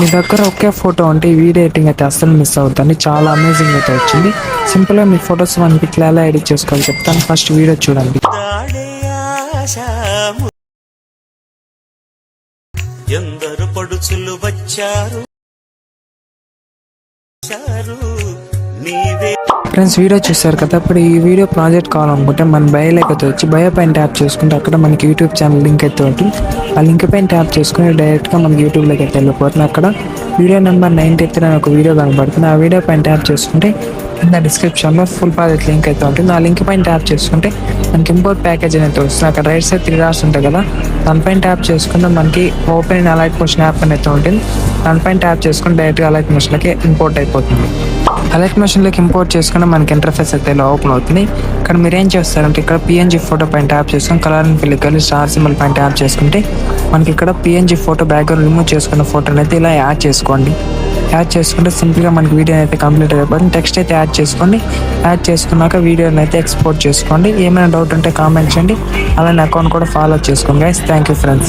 మీ దగ్గర ఒకే ఫోటో ఉంటే ఈ వీడియో ఎడిటింగ్ అయితే అస్సలు మిస్ అవుతుంది. చాలా అమేజింగ్ అయితే వచ్చింది. సింపుల్గా మీ ఫొటోస్ మనకి ఇట్లా ఎలా ఎడిట్ చేసుకోవాలి చెప్తాను. ఫస్ట్ వీడియో చూడండి. ఎందరు పడుచులు వచ్చారు నీవే. ఫ్రెండ్స్, వీడియో చూసారు కదా. ఇప్పుడు ఈ వీడియో ప్రాజెక్ట్ కావాలనుకుంటే మన బయోలోకి అయితే వచ్చి బయో పైన ట్యాప్ చేసుకుంటే అక్కడ మనకి యూట్యూబ్ ఛానల్ లింక్ అయితే ఉంటుంది. ఆ లింక్ పైన ట్యాప్ చేసుకుని డైరెక్ట్గా మనకి యూట్యూబ్లోకి అయితే వెళ్ళిపోతుంది. అక్కడ వీడియో నెంబర్ 93 అని ఒక వీడియో కనబడుతుంది. ఆ వీడియో పైన ట్యాప్ చేసుకుంటే కింద డిస్క్రిప్షన్లో ఫుల్ ప్రాజెక్ట్ లింక్ అయితే ఉంటుంది. ఆ లింక్ పైన ట్యాప్ చేసుకుంటే మనకి ఇంపోర్ట్ ప్యాకేజ్ అయితే వస్తుంది. అక్కడ రైట్ సైడ్ 3 డాట్స్ ఉంటాయి కదా, దానిపైన ట్యాప్ చేసుకుంటే మనకి open in alight motion app అని అయితే ఉంటుంది. దానిపైన ట్యాప్ చేసుకుని డైరెక్ట్గా అలైట్ మోషన్లోకి ఇంపోర్ట్ అయిపోతుంది. అలైట్ మోషన్లోకి ఇంపోర్ట్ చేసుకుని మనకి ఇంటర్ఫేస్ అయితే ఇలా ఓపెన్ అవుతుంది. ఇక్కడ మీరు ఏం చేస్తారంటే ఇక్కడ పిఎన్జీ ఫోటో పైన ట్యాప్ చేసుకుని కలర్ అండ్ ఫిల్ వెళ్ళి స్టార్ సింబల్ పైన ట్యాప్ చేసుకుంటే మనకి ఇక్కడ పిఎన్జీ ఫోటో బ్యాక్గ్రౌండ్ రిమూవ్ చేసుకున్న ఫోటోని అయితే ఇలా యాడ్ చేసుకోండి. యాడ్ చేసుకుంటే సింపుల్గా మనకి వీడియో అయితే కంప్లీట్ అయిపోతుంది. టెక్స్ట్ అయితే యాడ్ చేసుకోండి. యాడ్ చేసుకున్నాక వీడియోని అయితే ఎక్స్పోర్ట్ చేసుకోండి. ఏమైనా డౌట్ ఉంటే కామెంట్ చేయండి. అలానే అకౌంట్ కూడా ఫాలో చేసుకోండి గైస్. Thank you friends.